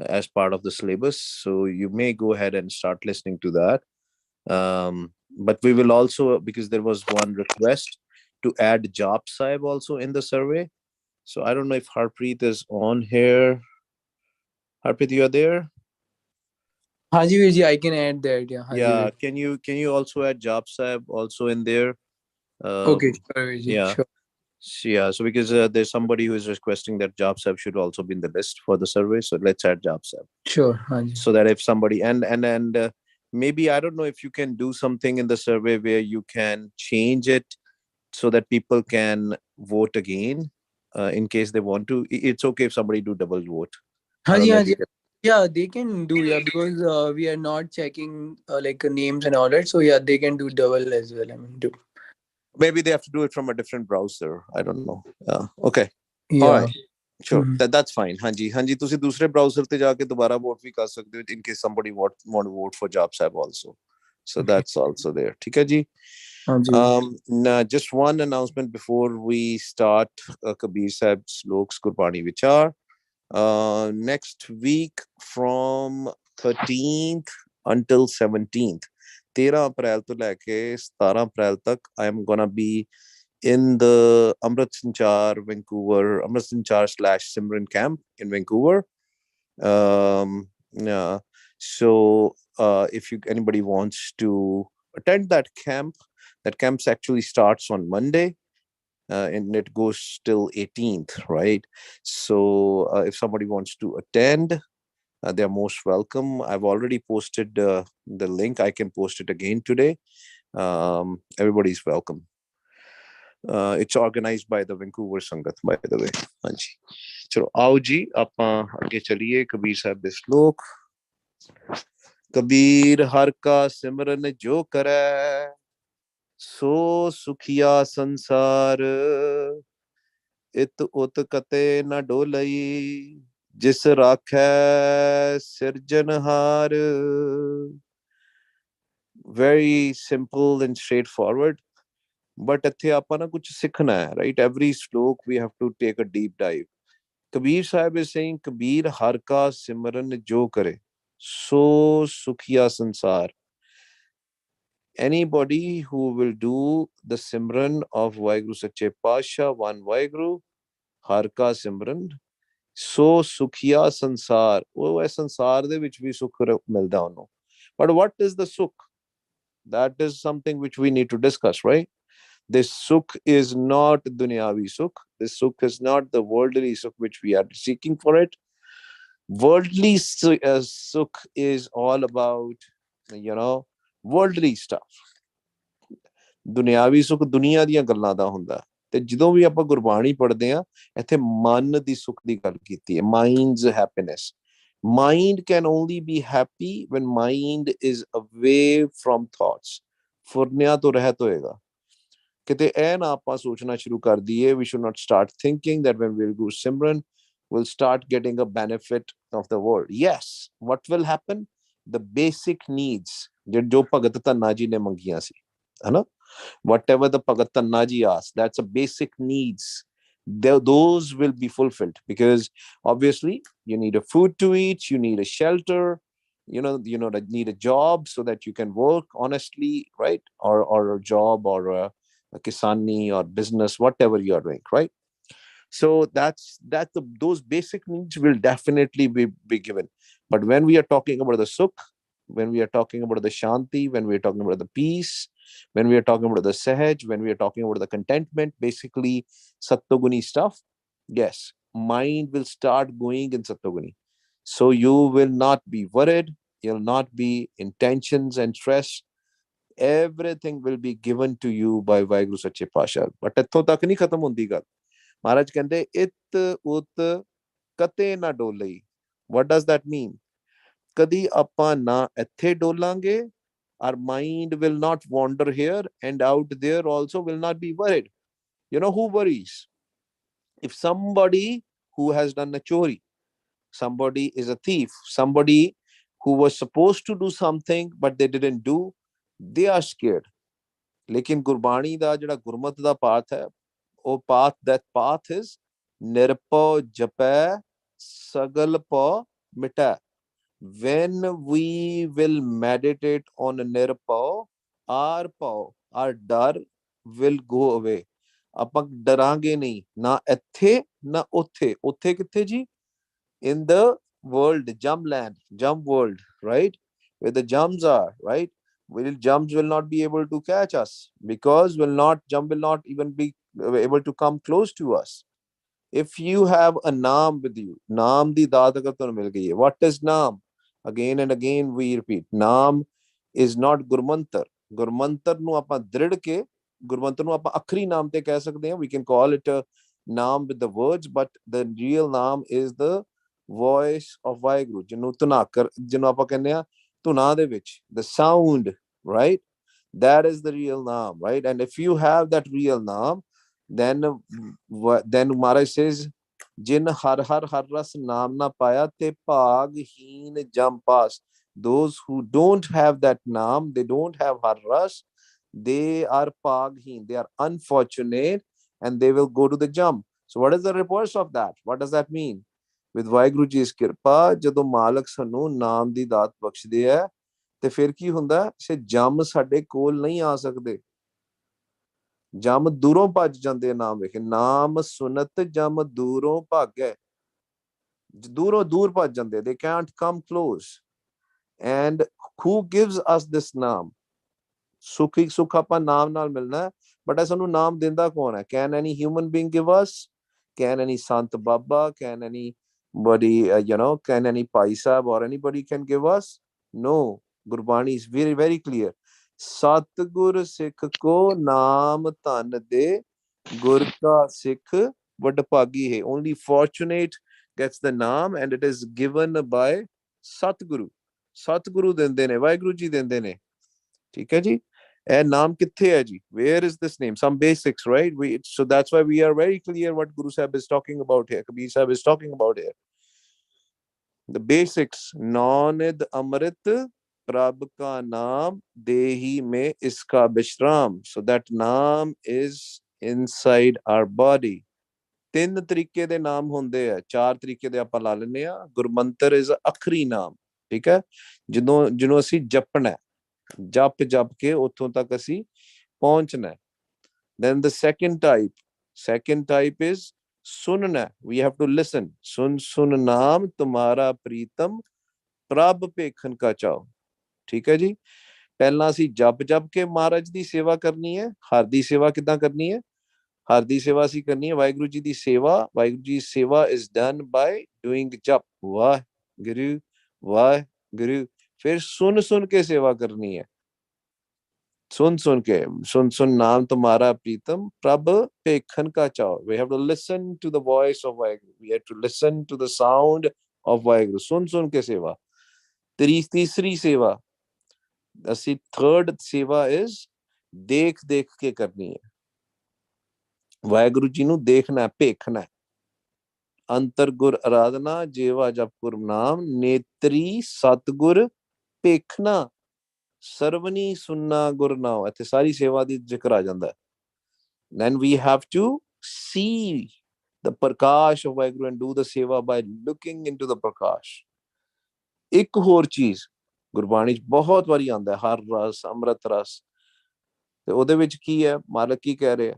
as part of the syllabus. So you may go ahead and start listening to that. But we will also, because there was one request to add job sahib also in the survey. So I don't know if Harpreet is on here. Harpreet, you are there? हाँ जी Veer ji, I can add that. Yeah, हाँ जी Yeah. Veer. Can you also add job sahib also in there? Okay, Um, sure Veer ji, yeah. sure. Yeah, so because there's somebody who is requesting that job sub should also be in the list for the survey, so let's add job sub Sure, हाँ जी. so that if somebody and maybe I don't know if you can do something in the survey where you can change it so that people can vote again in case they want to. It's okay if somebody do double vote. I हाँ don't ji, know हाँ if you ji. can. Yeah, they can do, yeah, because we are not checking like names and all that. So yeah, they can do double as well. I mean, do. Maybe they have to do it from a different browser. I don't know. Yeah. Okay. All Yeah. right. Sure, Mhm. that's fine. ਹਾਂਜੀ ਹਾਂਜੀ ਤੁਸੀਂ ਦੂਸਰੇ browser ਤੇ ਜਾ ਕੇ ਦੁਬਾਰਾ vote ਵੀ ਕਰ ਸਕਦੇ ਹੋ in case somebody want to vote for job sab also. So Okay. that's also there. ठीक है जी. हाँ जी. Now just one announcement before we start Kabir Sahib's Sloks Gurbani Vichar. Next week from 13th until 17th, 13 ਅਪ੍ਰੈਲ ਤੋਂ ਲੈ ਕੇ 17 ਅਪ੍ਰੈਲ ਤੱਕ I am gonna be in the Amrit Sanchar Vancouver, Amrit Sanchar / Simran camp in Vancouver. Yeah. So if anybody wants to attend that camp actually starts on Monday. And it goes till 18th, right? So if somebody wants to attend, they're most welcome. I've already posted the link. I can post it again today. Everybody's welcome. It's organized by the Vancouver Sangat, by the way. ਹਾਂਜੀ ਚਲੋ ਆਓ ਜੀ ਆਪਾਂ ਅੱਗੇ ਚੱਲੀਏ ਕਬੀਰ ਸਾਹਿਬ ਦੇ ਸ਼ਲੋਕ ਕਬੀਰ ਹਰ ਕਾ ਸਿਮਰਨ ਜੋ ਕਰੈ ਸੋ ਸੁਖੀਆ ਸੰਸਾਰ ਇਤ ਉਤ ਕਤੇ ਨ ਡੋਲਈ ਜਿਸ ਰਾਖੈ ਸਿਰਜਨਹਾਰ very simple and straightforward. But ਇੱਥੇ ਆਪਾਂ ਨਾ ਕੁਝ ਸਿੱਖਣਾ ਹੈ, right? Every sloke we have to take a deep dive. Kabir Sahib is saying, Kabir har ka simran jo kare, so sukhiya sansar. Anybody who will do the simran of Vaheguru Sache Pasha, one Vaheguru, har ka simran, so sukhiya sansar. ਉਹ ਹੈ ਸੰਸਾਰ ਦੇ ਵਿੱਚ ਵੀ ਸੁੱਖ ਮਿਲਦਾ ਉਹਨੂੰ. But what is the sukh? That is something which we need to discuss, right? This sukh is not dunyavi sukh. This sukh is not the worldly sukh which we are seeking for it. Worldly sukh is all about, worldly stuff. ਦੁਨਿਆਵੀ ਸੁੱਖ ਦੁਨੀਆ ਦੀਆਂ ਗੱਲਾਂ ਦਾ ਹੁੰਦਾ ਤੇ ਜਦੋਂ ਵੀ ਆਪਾਂ ਗੁਰਬਾਣੀ ਪੜ੍ਹਦੇ ਆ ਇੱਥੇ ਮਨ ਦੀ ਸੁੱਖ ਦੀ ਗੱਲ ਕੀਤੀ ਹੈ minds happiness mind can only be happy when mind is away from thoughts ਫੁਰਨਿਆਂ ਤੋਂ ਰਹਿਤ ਹੋਏਗਾ ਕਿਤੇ ਇਹ ਨਾ ਆਪਾਂ ਸੋਚਣਾ ਸ਼ੁਰੂ ਕਰ ਦਈਏ we should not start thinking that when we'll do simran we'll start getting a benefit of the world. Yes, what will happen? The basic needs ਜੋ ਭਗਤ ਧੰਨਾ ਜੀ ਨੇ ਮੰਗੀਆਂ ਸੀ ਹਨਾ whatever the Bhagat Tannaji asks, that's a basic needs. Those will be fulfilled because obviously you need a food to eat, you need a shelter, need a job so that you can work honestly, right? Or a job or a kisani or business, whatever you are doing, right? So those basic needs will definitely be given. But when we are talking about the sukh, when we are talking about the shanti, when we are talking about the peace, when we are talking about the sahaj, when we are talking about the contentment, basically sattoguni stuff, yes, mind will start going in sattoguni. So you will not be worried, you'll not be in tensions and stress. Everything will be given to you by Vaheguru Sache Pasha. But ਇੱਥੋਂ ਤੱਕ ਨਹੀਂ ਖਤਮ ਹੁੰਦੀ ਗੱਲ ਮਹਾਰਾਜ ਕਹਿੰਦੇ ਇਤ ਉਤ ਕਤੇ ਨਾ ਡੋਲਈ what does that mean ਕਦੀ ਆਪਾਂ ਨਾ ਇੱਥੇ ਡੋਲਾਂਗੇ our mind will not wander here and out there also will not be worried. Who worries? If somebody who has done a chori, somebody is a thief, somebody who was supposed to do something but they didn't do, they are scared. ਲੇਕਿਨ ਗੁਰਬਾਣੀ ਦਾ ਜਿਹੜਾ ਗੁਰਮਤ ਦਾ ਪਾਠ ਹੈ that path is nirpo jape sagal po ਮਿਟਾ when we will meditate on nirpau, our pau, our dar will go away. ਆਪਾਂ ਡਰਾਂਗੇ ਨਹੀਂ ਨਾ ਇੱਥੇ ਨਾ ਉੱਥੇ ਉੱਥੇ ਕਿੱਥੇ ਜੀ in the world jum land jum world right where the jums are right will jums will not be able to catch us because will not jum will not even be able to come close to us if you have a naam with you naam di daat agar ਤੁਹਾਨੂੰ ਮਿਲ ਗਈ ਹੈ what is naam again and again we repeat naam is not gurmantar gurmantar ਨੂੰ ਆਪਾਂ ਦ੍ਰਿੜ ਕੇ ਗੁਰਮੰਤਰ ਨੂੰ ਆਪਾਂ ਅਖਰੀ ਨਾਮ ਤੇ ਕਹਿ ਸਕਦੇ ਹਾਂ we can call it a naam with the words but the real naam is the voice of Waheguru ਜਿਹਨੂੰ ਧੁਨਾਕਰ ਜਿਹਨੂੰ ਆਪਾਂ ਕਹਿੰਦੇ ਆ ਧੁਨਾ ਦੇ ਵਿੱਚ the sound right that is the real naam right and if you have that real naam then Maharaj says ਜਿਨ ਹਰ ਹਰ ਹਰ ਰਸ ਨਾਮ ਨਾ ਪਾਇਆ ਤੇ ਭਾਗਹੀਨ ਜਮ ਪਾਸ those who don't have that naam they don't have har ras they are paghin they are unfortunate and they will go to the jump so what is the reverse of that what does that mean with Waheguru ji ਦੀ ਕਿਰਪਾ ਜਦੋਂ ਮਾਲਕ ਸਾਨੂੰ ਨਾਮ ਦੀ ਦਾਤ ਬਖਸ਼ਦੇ ਹੈ ਤੇ ਫਿਰ ਕੀ ਹੁੰਦਾ ਸੇ ਜਮ ਸਾਡੇ ਕੋਲ ਨਹੀਂ ਆ ਸਕਦੇ ਜਮ ਦੂਰੋਂ ਭੱਜ ਜਾਂਦੇ ਨਾਮ ਵੇਖੇ ਨਾਮ ਸੁਨਤ ਜਮ ਦੂਰੋਂ ਭਾਗੈ ਦੂਰੋਂ ਦੂਰ ਭੱਜ ਜਾਂਦੇ they can't come close and who gives us this naam ਸੁਖੀ ਸੁਖ ਆਪਾਂ ਨਾਮ ਨਾਲ ਮਿਲਣਾ ਹੈ ਬਟ ਇਹ ਸਾਨੂੰ ਨਾਮ ਦਿੰਦਾ ਕੌਣ ਹੈ can any human being give us can any sant baba can anybody can any pai sahab or anybody can give us no gurbani is very very clear ਸਤਿਗੁਰ ਸਿੱਖ ਕੋ ਨਾਮ ਧਨ ਦੇ ਗੁਰ ਕਾ ਸਿੱਖ ਵਡਭਾਗੀ ਹੈ only fortunate gets the naam and it is given by ਸਤਿਗੁਰੂ ਸਤਿਗੁਰੂ ਦਿੰਦੇ ਨੇ ਵਾਹਿਗੁਰੂ ਜੀ ਦਿੰਦੇ ਨੇ ਠੀਕ ਹੈ ਜੀ ਇਹ ਨਾਮ ਕਿੱਥੇ ਹੈ ਜੀ where is this name some basics right so that's why we are very clear what Guru Sahib is talking about here Kabir Sahib is talking about here the basics naunid amrit prabh ka naam dehi mein iska bishram so that naam is inside our body ਤਿੰਨ ਤਰੀਕੇ ਦੇ ਨਾਮ ਹੁੰਦੇ ਆ ਚਾਰ ਤਰੀਕੇ ਦੇ ਆਪਾਂ ਲਾ ਲੈਂਦੇ ਆ ਗੁਰਮੰਤਰ ਇਜ਼ ਅਖਰੀ ਨਾਮ ਠੀਕ ਹੈ ਜਿਹਨੂੰ ਅਸੀਂ ਜਪਣਾ ਜਪ ਜਪ ਕੇ ਉੱਥੋਂ ਤੱਕ ਅਸੀਂ ਪਹੁੰਚਣਾ then the second type is ਸੁਨਣਾ we have to listen ਸੁਨ ਨਾਮ ਤੁਮਾਰਾ ਪ੍ਰੀਤਮ ਪ੍ਰਭ ਭੇਖਨ ਕਾ ਚਾਓ ਠੀਕ ਹੈ ਜੀ ਪਹਿਲਾਂ ਅਸੀਂ ਜਪ ਜਪ ਕੇ ਮਹਾਰਾਜ ਦੀ ਸੇਵਾ ਕਰਨੀ ਹੈ ਹਰ ਦੀ ਸੇਵਾ ਕਿੱਦਾਂ ਕਰਨੀ ਹੈ ਹਰ ਦੀ ਸੇਵਾ ਅਸੀਂ ਕਰਨੀ ਹੈ ਵਾਹਿਗੁਰੂ ਜੀ ਦੀ ਸੇਵਾ ਵਾਹਿਗੁਰੂ ਜੀ ਸੇਵਾ is done by doing ਜਪ ਵਾਹਿਗੁਰੂ ਫਿਰ ਸੁਨ ਕੇ ਸੇਵਾ ਕਰਨੀ ਹੈ सुन नाम तुम्हारा प्रीतम प्रभ पेखन का चाओ we have to listen to the voice of Waheguru we have to listen to the sound of Waheguru सुन के सेवा तीसरी सेवा ਅਸੀਂ third सेवा is देख देख के करनी है ਵਾਹਿਗੁਰੂ ਜੀ ਨੂੰ ਦੇਖਣਾ ਭੇਖਣਾ ਅੰਤਰ ਗੁਰ ਆਰਾਧਨਾ ਜੇਵਾ ਜਪ ਗੁਰ ਨਾਮ ਨੇਤਰੀ ਸਤਗੁਰ ਭੇਖਣਾ ਸਰਵਨੀ ਸੁਨਣਾ ਗੁਰ ਨਾਮ ਇੱਥੇ ਸਾਰੀ ਸੇਵਾ ਦੀ ਜ਼ਿਕਰ ਆ ਜਾਂਦਾ then we have to see the prakash of Waheguru and do the seva by looking into the prakash ਇੱਕ ਹੋਰ ਚੀਜ਼ ਗੁਰਬਾਣੀ ਚ ਬਹੁਤ ਵਾਰੀ ਆਉਂਦਾ ਹੈ ਹਰ ਰਸ ਅੰਮ੍ਰਿਤ ਰਸ ਤੇ ਉਹਦੇ ਵਿੱਚ ਕੀ ਹੈ ਮਾਲਕ ਕੀ ਕਹਿ ਰਿਹਾ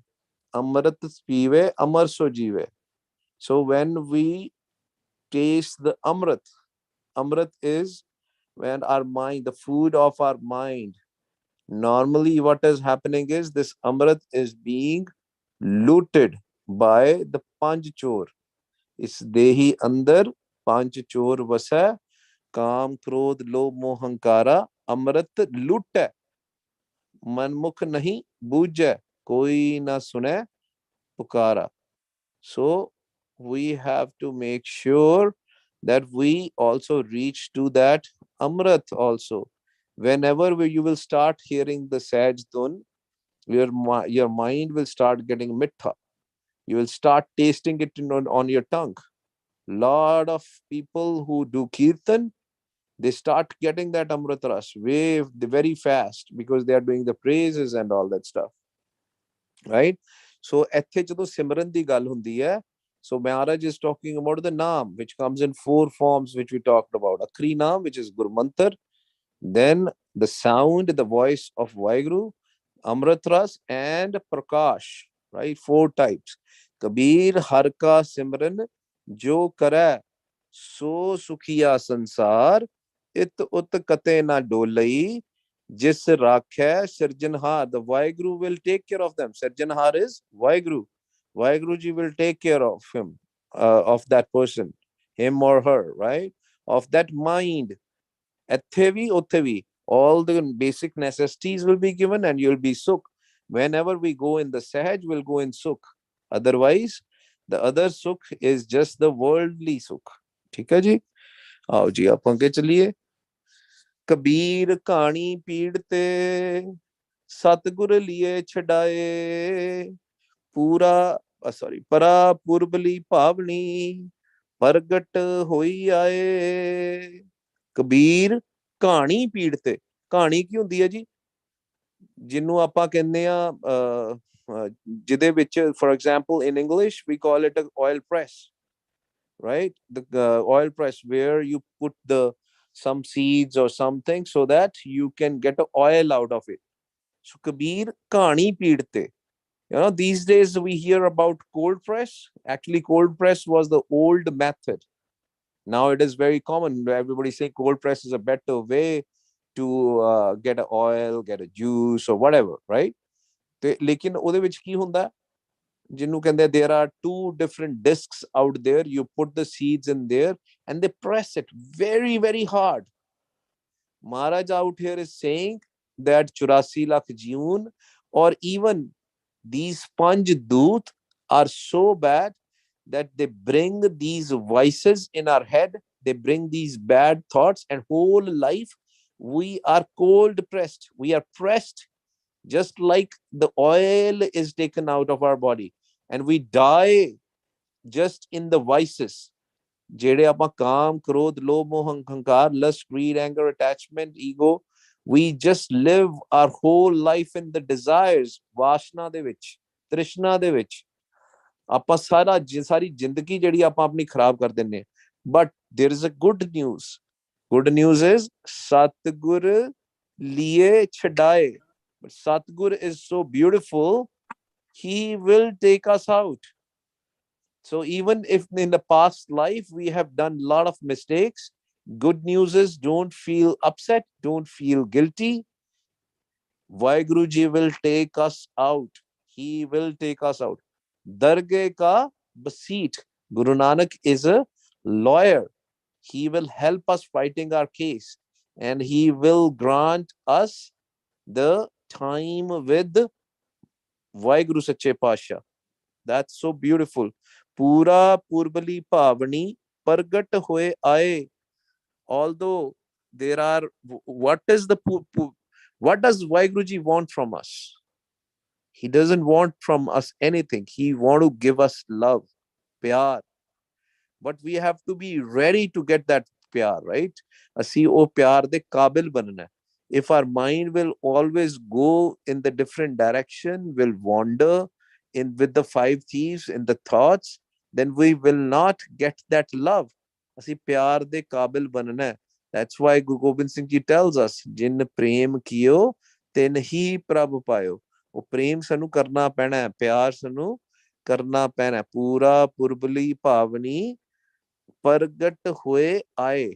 ਅੰਮ੍ਰਿਤ ਪੀਵੇ ਅਮਰ ਸੋ ਜੀਵੇ so when we taste the amrit is when our mind the food of our mind normally what is happening is this amrit is being looted by the panch chor is dehi andar panch chor vasa काम क्रोध लोभ मोह हंकारा अमृत लुट मनमुख नहीं बूझै कोई ना सुने पुकारा so we have to make sure that we also reach to that amrit also whenever you will start hearing the saj tun your mind will start getting mitha you will start tasting it on your tongue lot of people who do kirtan they start getting that amrit ras very fast because they are doing the praises and all that stuff right so ਇੱਥੇ ਜਦੋਂ ਸਿਮਰਨ ਦੀ ਗੱਲ ਹੁੰਦੀ ਹੈ So Maharaj is talking about the Naam, which comes in four forms, which we talked about. Akri Naam, which is Guru Mantar, then the sound, the voice of Vaheguru, Amritras, and Prakash, right? Four types. Kabir, Harka, Simran, Jo Kara, So Sukhiya Sansar, It Ut Kate Na Dolai, Jis Rakha, Sirjanhar. The Vaheguru will take care of them. Sirjanhar is Vaheguru. Vaheguru ji will take care of him, of that person, him or her, right? Of that mind. Ethevi, Uthevi. All the basic necessities will be given and you'll be sukh. Whenever we go in the Sahaj, we'll go in sukh. Otherwise, the other sukh is just the worldly sukh. ठीक है जी आओ जी आप आगे चलिए कबीर कहानी पीड़ ते सतगुर लिए छड़ाए पूरा सॉरी परा पुरबली भावनी प्रगट होई आए ਕਬੀਰ ਕਹਾਣੀ ਪੀੜ ਤੇ ਕਹਾਣੀ ਕੀ ਹੁੰਦੀ ਹੈ ਜੀ ਜਿਹਨੂੰ ਆਪਾਂ ਕਹਿੰਦੇ ਆ ਜਿਹਦੇ ਵਿੱਚ for example in English we call it a oil press right the oil press where you put the some seeds or something so that you can get a oil out of it so kabir kahani peed te you know these days we hear about cold press actually cold press was the old method. Now it is very common. Everybody saying cold press is a better way to get a oil, get a juice or whatever, right? ਤੇ ਲੇਕਿਨ ਉਹਦੇ ਵਿੱਚ ਕੀ ਹੁੰਦਾ ਜਿਹਨੂੰ ਕਹਿੰਦੇ there are two different discs out there. You put the seeds in there and they press it very, very hard. Maharaj out here is saying that 84 lakh June or even these sponge doot are so bad that they bring these vices in our head, they bring these bad thoughts, and whole life we are cold pressed. We are pressed just like the oil is taken out of our body, and we die just in the vices. ਜਿਹੜੇ ਆਪਾਂ ਕਾਮ ਕ੍ਰੋਧ ਲੋਭ ਮੋਹ ਹੰਕਾਰ lust greed anger attachment ego we just live our whole life in the desires ਵਾਸ਼ਨਾ ਦੇ ਵਿੱਚ ਤ੍ਰਿਸ਼ਨਾ ਦੇ ਵਿੱਚ ਆਪਾਂ ਸਾਰੀ ਜ਼ਿੰਦਗੀ ਜਿਹੜੀ ਆਪਾਂ ਆਪਣੀ ਖਰਾਬ ਕਰ ਦਿੰਨੇ but there is a good news is ਸਤਿਗੁਰ ਲਿਏ ਛਡਾਏ but Satgur is so beautiful he will take us out. So even if in the past life we have done a lot of mistakes, good news is don't feel upset, don't feel guilty. Vaiguruji will take us out. He will take us out. Darge ka baseet. Guru Nanak is a lawyer. He will help us fighting our case and he will grant us the time with Vaiguru Sache Pasha. That's so beautiful. Pura Purbali Pavani Pargat Hoye Aye. Although there are, what is the what does Vaiguruji want from us? He doesn't want from us anything. He want to give us love, pyar. But we have to be ready to get that pyar, right? ਅਸੀਂ ਉਹ ਪਿਆਰ ਦੇ ਕਾਬਿਲ ਬਣਨਾ ਹੈ. If our mind will always go in the different direction, will wander in with the five thieves in the thoughts, then we will not get that love. ਅਸੀਂ ਪਿਆਰ ਦੇ ਕਾਬਿਲ ਬਣਨਾ ਹੈ. That's why Guru Gobind Singh Ji tells us, ਜਿਨ ਪ੍ਰੇਮ ਕੀਓ ਤਿਨ ਹੀ ਪ੍ਰਭ ਪਾਇਓ. ਉਹ ਪ੍ਰੇਮ ਸਾਨੂੰ ਕਰਨਾ ਪੈਣਾ ਹੈ, ਪਿਆਰ ਸਾਨੂੰ ਕਰਨਾ ਪੈਣਾ ਹੈ. ਪੂਰਾ ਪੁਰਬਲੀ ਭਾਵਨੀ ਪ੍ਰਗਟ ਹੋਏ ਆਏ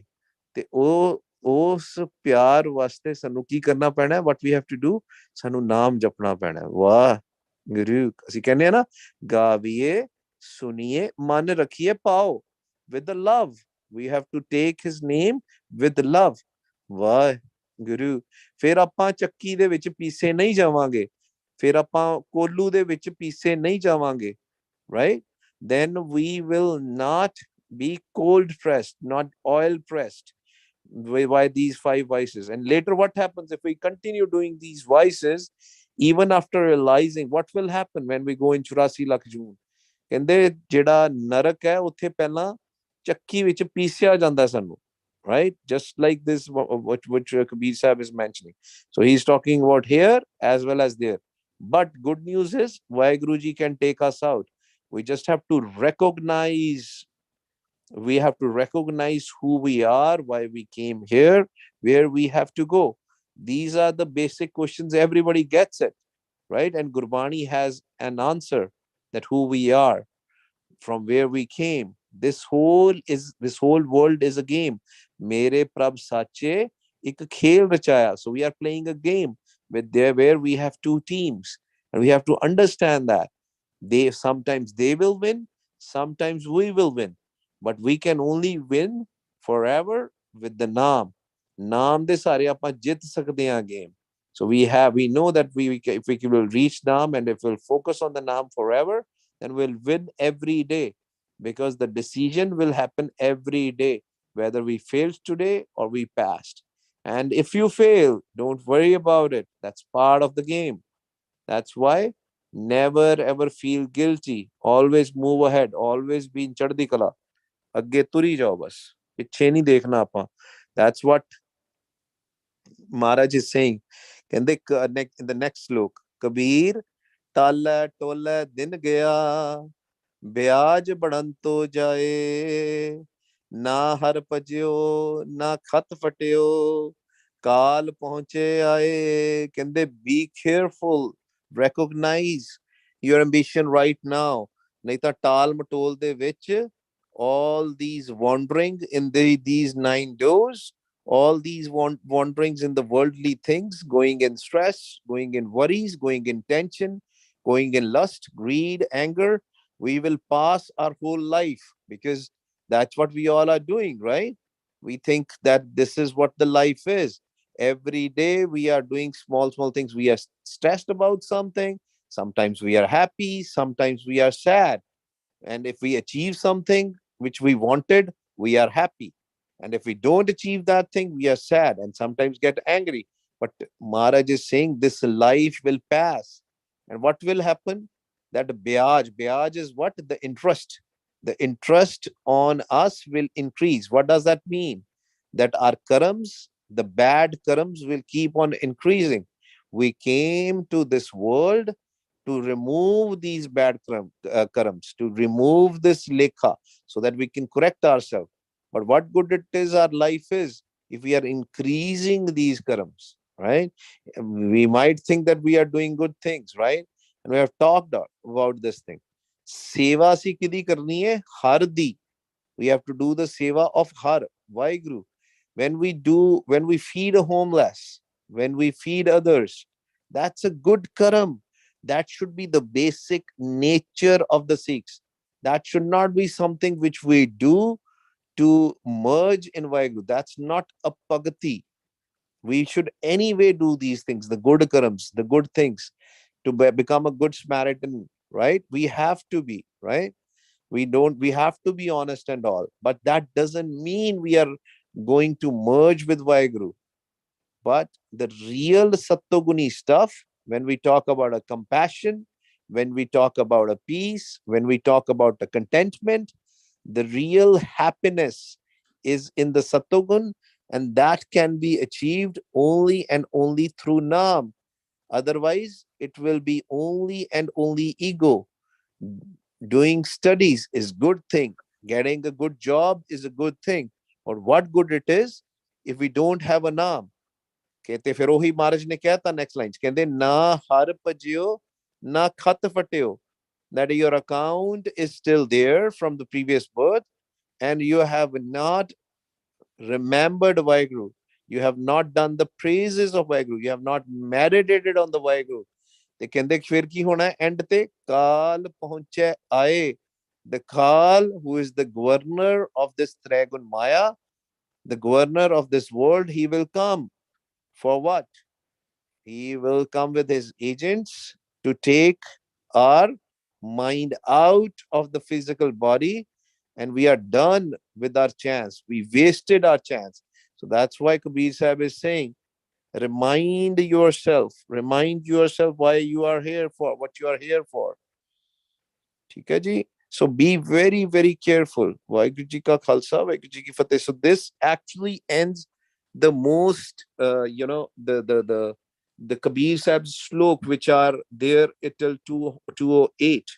ਤੇ ਉਹ ਉਸ ਪਿਆਰ ਵਾਸਤੇ ਸਾਨੂੰ ਕੀ ਕਰਨਾ ਪੈਣਾ what we have to do ਸਾਨੂੰ ਨਾਮ ਜਪਣਾ ਪੈਣਾ ਵਾਹ ਗੁਰੂ ਅਸੀਂ ਕਹਿੰਦੇ ਆ ਨਾ ਗਾਵੀਏ ਸੁਣੀਏ ਮਨ ਰੱਖੀਏ ਪਾਓ with the love we have to take his name with love ਵਾਹ ਗੁਰੂ ਫਿਰ ਆਪਾਂ ਚੱਕੀ ਦੇ ਵਿੱਚ ਪੀਸੇ ਨਹੀਂ ਜਾਵਾਂਗੇ ਫਿਰ ਆਪਾਂ ਕੋਲੂ ਦੇ ਵਿੱਚ ਪੀਸੇ ਨਹੀਂ ਜਾਵਾਂਗੇ right then we will not be cold pressed not oil pressed by these five vices. And later, what happens if we continue doing these vices, even after realizing what will happen when we go in 84 lakh ਜੂਨ ਕਹਿੰਦੇ ਜਿਹੜਾ ਨਰਕ ਹੈ ਉੱਥੇ ਪਹਿਲਾਂ ਚੱਕੀ ਵਿੱਚ ਪੀਸਿਆ ਜਾਂਦਾ ਸਾਨੂੰ right just like this which Kabir Sahib is mentioning. So he's talking about here as well as there. But good news is Vaiguruji can take us out. We just have to recognize, we have to recognize who we are, why we came here, where we have to go. These are the basic questions. Everybody gets it, right? And Gurbani has an answer, that who we are, from where we came. This whole world is a game. Mere prab sache ek khel rachaya. So we are playing a game with there where we have two teams, and we have to understand that they will win, sometimes we will win, but we can only win forever with the naam de ਸਾਰੇ ਆਪਾਂ ਜਿੱਤ ਸਕਦੇ ਹਾਂ game. So we know that if we will reach naam, and if we'll focus on the naam forever, then we'll win every day, because the decision will happen every day, whether we failed today or we passed. And if you fail, don't worry about it, that's part of the game. That's why never ever feel guilty. Always move ahead. Always be in chaddi kala. ਅੱਗੇ ਤੁਰੀ ਜਾਓ ਬਸ ਪਿੱਛੇ ਨਹੀਂ ਦੇਖਣਾ ਆਪਾਂ that's what Maharaj is saying ਕਹਿੰਦੇ in the next slook Kabir ਟਾਲੇ ਟੋਲੇ ਦਿਨ ਗਿਆ ਵਿਆਜ ਬਣਨ ਤੋਂ ਜਾਏ ਨਾ ਹਰ ਭਜਿਓ ਨਾ ਖਤ ਫਟਿਓ ਕਾਲ ਪਹੁੰਚੇ ਆਏ ਕਹਿੰਦੇ be careful, recognize your ambition right now, ਨਹੀਂ ਤਾਂ ਟਾਲ ਮਟੋਲ ਦੇ ਵਿੱਚ all these wandering in these nine doors, all these wanderings in the worldly things, going in stress, going in worries, going in tension, going in lust, greed, anger, we will pass our whole life, because that's what we all are doing, right? We think that this is what the life is. Every day we are doing small small things. We are stressed about something, sometimes we are happy, sometimes we are sad, and if we achieve something which we wanted, we are happy. And if we don't achieve that thing, we are sad and sometimes get angry. But Maharaj is saying this life will pass. And what will happen? That Byaj is what? The interest. The interest on us will increase. What does that mean? That our karams, the bad karams, will keep on increasing. We came to this world to remove these bad karams, to remove this lekha, so that we can correct ourselves. But what good it is our life is if we are increasing these karams, right? We might think that we are doing good things, right? And we have talked about this thing. Seva si kidi karni hai? Har di. We have to do the seva of har. Why, Guru? When we feed a homeless, when we feed others, that's a good karam. That should be the basic nature of the Sikhs. That should not be something which we do to merge in Vaheguru. That's not a pagati. We should anyway do these things, the good karams, the good things, to become a good Samaritan, right? We have to be, right? We have to be honest and all. But that doesn't mean we are going to merge with Vaheguru. But the real Sattoguni stuff, when we talk about a compassion, when we talk about a peace, when we talk about a contentment, the real happiness is in the Sattogun, and that can be achieved only and only through Nam. Otherwise, it will be only and only ego. Doing studies is good thing. Getting a good job is a good thing. Or what good it is if we don't have a Nam? कहते फिर वही महाराज ने क्या था next line कहते ना हर भजियो ना खत फटियो that your account is still there from the previous birth and you have not remembered Vaheguru. You have not done the praises of Vaheguru. You have not meditated on the Vaheguru. ਤੇ ਕਹਿੰਦੇ ਫਿਰ ਕੀ ਹੋਣਾ and ਤੇ ਕਾਲ ਪਹੁੰਚੇ ਆਏ the Kal, who is the governor of this Trigun Maya, the governor of this world, he will come. For what? He will come with his agents to take our mind out of the physical body, and we are done with our chance. We wasted our chance. So that's why Kabir Sahib is saying, remind yourself why you are here for, what you are here for. ठीक है जी. So be very, very careful. Vaheguru Ji ka Khalsa, Vaheguru Ji ki Fateh. So this actually ends the most, the Kabir Sahib's slok, which are there till 208.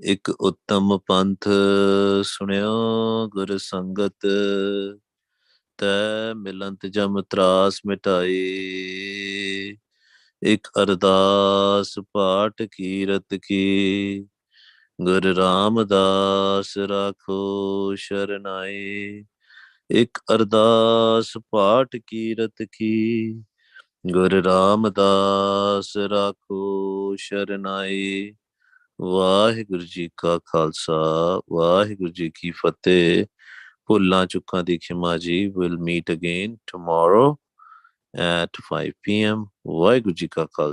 ਇੱਕ ਉੱਤਮ ਪੰਥ ਸੁਣਿਓ ਗੁਰ ਸੰਗਤ ਤੈ ਮਿਲੰਤ ਜਮ ਤਰਾਸ ਮਿਟਾਈ ਇੱਕ ਅਰਦਾਸ ਪਾਠ ਕੀਰਤ ਕੀ ਗੁਰ ਰਾਮਦਾਸ ਰਾਖੋ ਸ਼ਰਨਾਈ ਇੱਕ ਅਰਦਾਸ ਪਾਠ ਕੀਰਤ ਕੀ ਗੁਰ ਰਾਮਦਾਸ ਰਾਖੋ ਸ਼ਰਨਾਈ ਵਾਹਿਗੁਰੂ ਜੀ ਕਾ ਖਾਲਸਾ ਵਾਹਿਗੁਰੂ ਜੀ ਕੀ ਫਤਿਹ ਭੁੱਲਾਂ ਚੁੱਕਾਂ ਦੀ ਖਿਮਾ ਜੀ will meet again tomorrow at 5 p.m. Waheguru ji ਕਾ ਖਾਲਸਾ